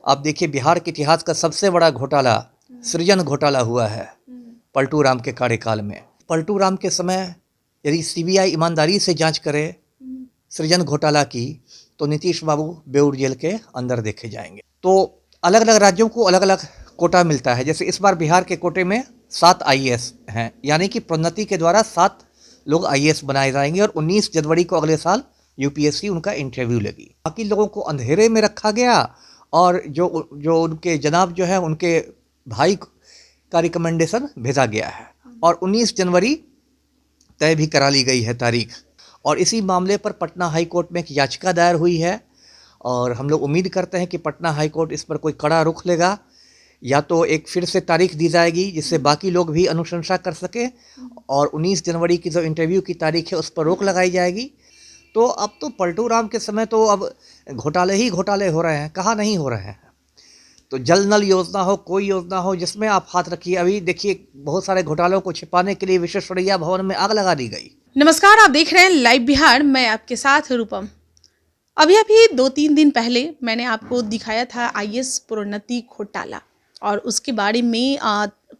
आप देखिए बिहार के इतिहास का सबसे बड़ा घोटाला सृजन घोटाला हुआ है पलटू राम के कार्यकाल में। पलटू राम के समय यदि सीबीआई ईमानदारी से जांच करे सृजन घोटाला की तो नीतीश बाबू बेऊर जेल के अंदर देखे जाएंगे। तो अलग अलग राज्यों को अलग अलग कोटा मिलता है। जैसे इस बार बिहार के कोटे में 7 आईएएस हैं, यानी कि प्रोन्नति के द्वारा 7 लोग आईएएस बनाए जाएंगे और 19 जनवरी को अगले साल यूपीएससी उनका इंटरव्यू लेगी। बाकी लोगों को अंधेरे में रखा गया और जो उनके जनाब जो है उनके भाई का रिकमेंडेशन भेजा गया है और 19 जनवरी तय भी करा ली गई है तारीख। और इसी मामले पर पटना हाई कोर्ट में एक याचिका दायर हुई है और हम लोग उम्मीद करते हैं कि पटना हाई कोर्ट इस पर कोई कड़ा रुख लेगा, या तो एक फिर से तारीख दी जाएगी जिससे बाकी लोग भी अनुशंसा कर सके और 19 जनवरी की जो इंटरव्यू की तारीख है उस पर रोक लगाई जाएगी। तो अब तो पलटू राम के समय तो अब घोटाले ही घोटाले हो रहे हैं, कहाँ नहीं हो रहे हैं। तो जल नल योजना हो, कोई योजना हो जिसमें आप हाथ रखिए। अभी देखिए बहुत सारे घोटालों को छिपाने के लिए विश्वेश्वरैया भवन में आग लगा दी गई। नमस्कार, आप देख रहे हैं लाइव बिहार। मैं आपके साथ रूपम। अभी 2-3 दिन पहले मैंने आपको दिखाया था आईएएस प्रोन्नति घोटाला और उसके बारे में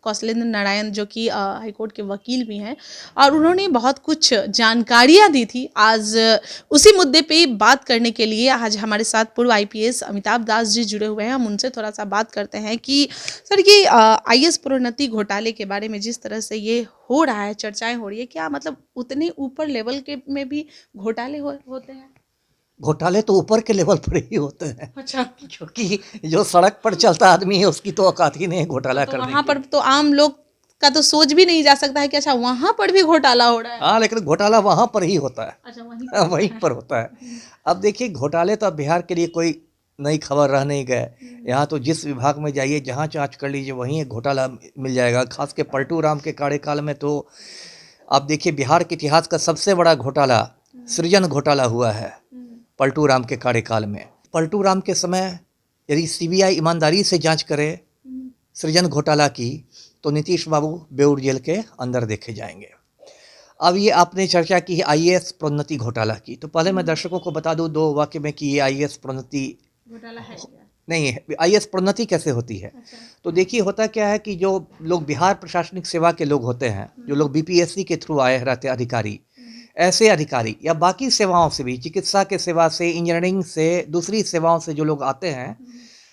कौशलेंद्र नारायण जो कि हाईकोर्ट के वकील भी हैं और उन्होंने बहुत कुछ जानकारियां दी थी। आज उसी मुद्दे पे बात करने के लिए आज हमारे साथ पूर्व आईपीएस अमिताभ दास जी जुड़े हुए हैं। हम उनसे थोड़ा सा बात करते हैं कि सर ये आईएएस प्रोन्नति घोटाले के बारे में जिस तरह से ये हो रहा है, चर्चाएं हो रही है, क्या मतलब उतने ऊपर लेवल के में भी घोटाले होते हैं? घोटाले तो ऊपर के लेवल पर ही होते हैं। अच्छा, क्योंकि जो सड़क पर चलता आदमी है उसकी तो औकात ही नहीं है घोटाला तो करने वहाँ की। पर तो आम लोग का तो सोच भी नहीं जा सकता है कि अच्छा वहाँ पर भी घोटाला हो रहा है। हाँ, लेकिन घोटाला वहाँ पर ही होता है। अच्छा, वहीं वहीं पर होता है। अब देखिए घोटाले तो अब बिहार के लिए कोई नई खबर रह नहीं गए। यहाँ तो जिस विभाग में जाइए, जहाँ जांच कर लीजिए, वहीं एक घोटाला मिल जाएगा। खास के पलटू राम के कार्यकाल में तो आप देखिए बिहार के इतिहास का सबसे बड़ा घोटाला सृजन घोटाला हुआ है पलटू राम के कार्यकाल में। पलटू राम के समय यदि सीबीआई ईमानदारी से जांच करे सृजन घोटाला की तो नीतीश बाबू बेऊर जेल के अंदर देखे जाएंगे। अब ये आपने चर्चा की है आईएएस प्रोन्नति घोटाला की, तो पहले मैं दर्शकों को बता दूं 2 वाक्य में कि ये आईएएस प्रोन्नति घोटाला है क्या? नहीं है। आईएएस प्रोन्नति कैसे होती है? अच्छा। तो देखिए होता क्या है कि जो लोग बिहार प्रशासनिक सेवा के लोग होते हैं, जो लोग बीपीएससी के थ्रू आए रहते अधिकारी, ऐसे अधिकारी या बाकी सेवाओं से भी, चिकित्सा के सेवा से, इंजीनियरिंग से, दूसरी सेवाओं से जो लोग आते हैं,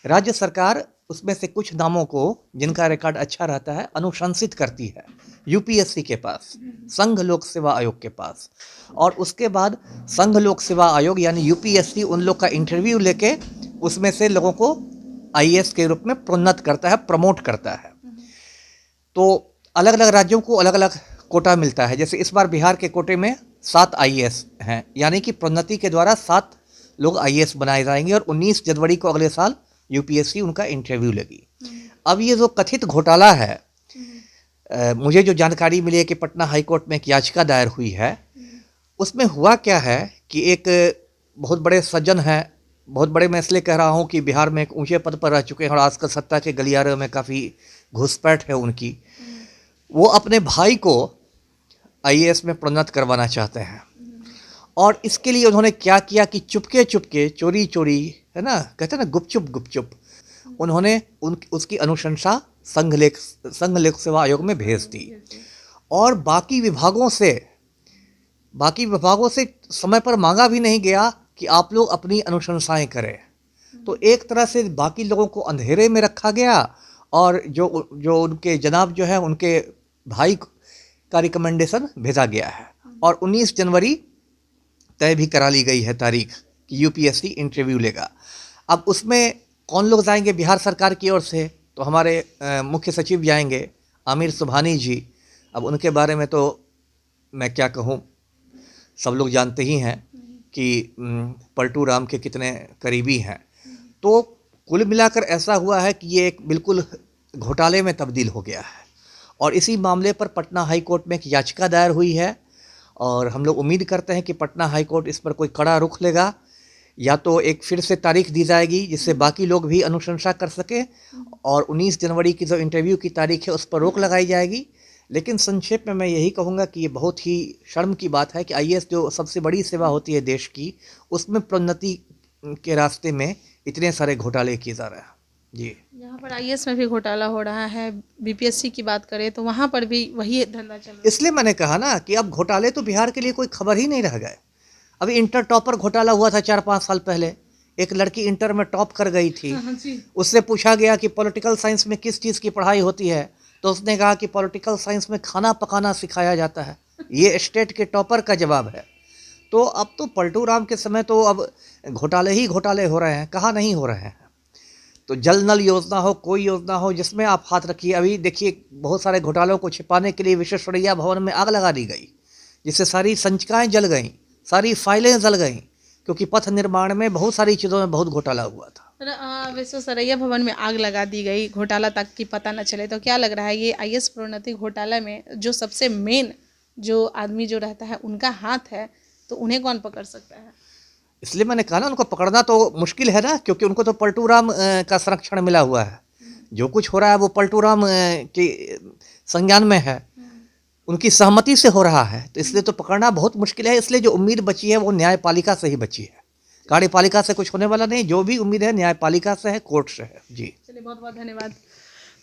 राज्य सरकार उसमें से कुछ नामों को जिनका रिकॉर्ड अच्छा रहता है अनुशंसित करती है यूपीएससी के पास, संघ लोक सेवा आयोग के पास, और उसके बाद संघ लोक सेवा आयोग यानी यूपीएससी उन लोग का इंटरव्यू लेके उसमें से लोगों को आईएएस के रूप में प्रोन्नत करता है, प्रमोट करता है। तो अलग अलग राज्यों को अलग अलग कोटा मिलता है। जैसे इस बार बिहार के कोटे में 7 आईएएस हैं, यानी कि प्रोन्नति के द्वारा 7 लोग आईएएस बनाए जाएंगे और 19 जनवरी को अगले साल यूपीएससी उनका इंटरव्यू लेगी। अब ये जो कथित घोटाला है, मुझे जो जानकारी मिली है कि पटना हाई कोर्ट में एक याचिका दायर हुई है। उसमें हुआ क्या है कि एक बहुत बड़े सज्जन हैं, बहुत बड़े मैं इसलिए कह रहा हूँ कि बिहार में एक ऊंचे पद पर रह चुके हैं और आजकल सत्ता के गलियारे में काफ़ी घुसपैठ है उनकी। वो अपने भाई को आईएएस में प्रोन्नत करवाना चाहते हैं और इसके लिए उन्होंने क्या किया कि चुपके चुपके, चोरी चोरी, है ना, कहते हैं ना, गुपचुप उन्होंने उसकी अनुशंसा संघ लोक सेवा आयोग में भेज दी और बाकी विभागों से समय पर मांगा भी नहीं गया कि आप लोग अपनी अनुशंसाएं करें। तो एक तरह से बाकी लोगों को अंधेरे में रखा गया और जो उनके जनाब जो है उनके भाई का रिकमेंडेशन भेजा गया है और 19 जनवरी तय भी करा ली गई है तारीख कि यूपीएससी इंटरव्यू लेगा। अब उसमें कौन लोग जाएंगे बिहार सरकार की ओर से? तो हमारे मुख्य सचिव जाएंगे, आमिर सुबहानी जी। अब उनके बारे में तो मैं क्या कहूँ, सब लोग जानते ही हैं कि पलटू राम के कितने करीबी हैं। तो कुल मिलाकर ऐसा हुआ है कि ये एक बिल्कुल घोटाले में तब्दील हो गया है और इसी मामले पर पटना हाई कोर्ट में एक याचिका दायर हुई है और हम लोग उम्मीद करते हैं कि पटना हाई कोर्ट इस पर कोई कड़ा रुख लेगा, या तो एक फिर से तारीख दी जाएगी जिससे बाकी लोग भी अनुशंसा कर सके और 19 जनवरी की जो इंटरव्यू की तारीख है उस पर रोक लगाई जाएगी। लेकिन संक्षेप में मैं यही कहूँगा कि ये बहुत ही शर्म की बात है कि आईएएस जो सबसे बड़ी सेवा होती है देश की, उसमें प्रोन्नति के रास्ते में इतने सारे घोटाले किए जा रहे हैं। जी। यहाँ पर आईएएस में भी घोटाला हो रहा है, बीपीएससी की बात करें तो वहाँ पर भी वही धंधा चल रहा है। इसलिए मैंने कहा ना कि अब घोटाले तो बिहार के लिए कोई खबर ही नहीं रह गए। अभी इंटर टॉपर घोटाला हुआ था 4-5 साल पहले। एक लड़की इंटर में टॉप कर गई थी। हाँ जी। उससे पूछा गया कि पॉलिटिकल साइंस में किस चीज़ की पढ़ाई होती है, तो उसने कहा कि पॉलिटिकल साइंस में खाना पकाना सिखाया जाता है। ये स्टेट के टॉपर का जवाब है। तो अब तो पलटू राम के समय तो अब घोटाले ही घोटाले हो रहे हैं, कहाँ नहीं हो रहे हैं। तो जल नल योजना हो, कोई योजना हो जिसमें आप हाथ रखिए। अभी देखिए बहुत सारे घोटालों को छिपाने के लिए विश्वेश्वरैया भवन में आग लगा दी गई, जिससे सारी संचिकाएं जल गईं, सारी फाइलें जल गईं, क्योंकि पथ निर्माण में बहुत सारी चीज़ों में बहुत घोटाला हुआ था। विश्वेश्वरैया भवन में आग लगा दी गई, घोटाला तक की पता न चले, तो क्या लग रहा है ये आईएएस प्रोन्नति घोटाला में जो सबसे मेन जो आदमी जो रहता है उनका हाथ है, तो उन्हें कौन पकड़ सकता है? इसलिए मैंने कहा ना, उनको पकड़ना तो मुश्किल है ना, क्योंकि उनको तो पलटू राम का संरक्षण मिला हुआ है। जो कुछ हो रहा है वो पलटू राम के संज्ञान में है, उनकी सहमति से हो रहा है, तो इसलिए तो पकड़ना बहुत मुश्किल है। इसलिए जो उम्मीद बची है वो न्यायपालिका से ही बची है, कार्यपालिका से कुछ होने वाला नहीं। जो भी उम्मीद है न्यायपालिका से है, कोर्ट से है। जी चलिए, बहुत बहुत धन्यवाद।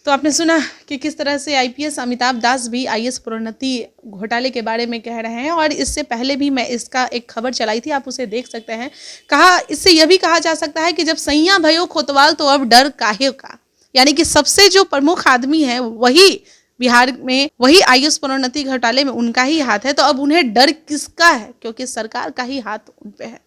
तो आपने सुना कि किस तरह से आईपीएस अमिताभ दास भी आईएएस प्रोन्नति घोटाले के बारे में कह रहे हैं, और इससे पहले भी मैं इसका एक खबर चलाई थी, आप उसे देख सकते हैं। कहा, इससे यह भी कहा जा सकता है कि जब सैया भयो कोतवाल तो अब डर काहे का, यानी कि सबसे जो प्रमुख आदमी है वही बिहार में, वही आईएएस प्रोन्नति घोटाले में उनका ही हाथ है, तो अब उन्हें डर किसका है, क्योंकि सरकार का ही हाथ उन पे है।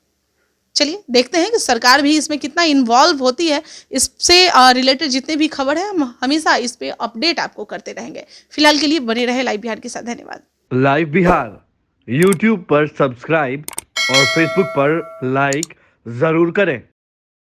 चलिए देखते हैं कि सरकार भी इसमें कितना इन्वॉल्व होती है। इससे रिलेटेड जितने भी खबर है हम हमेशा इस पे अपडेट आपको करते रहेंगे। फिलहाल के लिए बने रहे लाइव बिहार के साथ। धन्यवाद। लाइव बिहार यूट्यूब पर सब्सक्राइब और फेसबुक पर लाइक जरूर करें।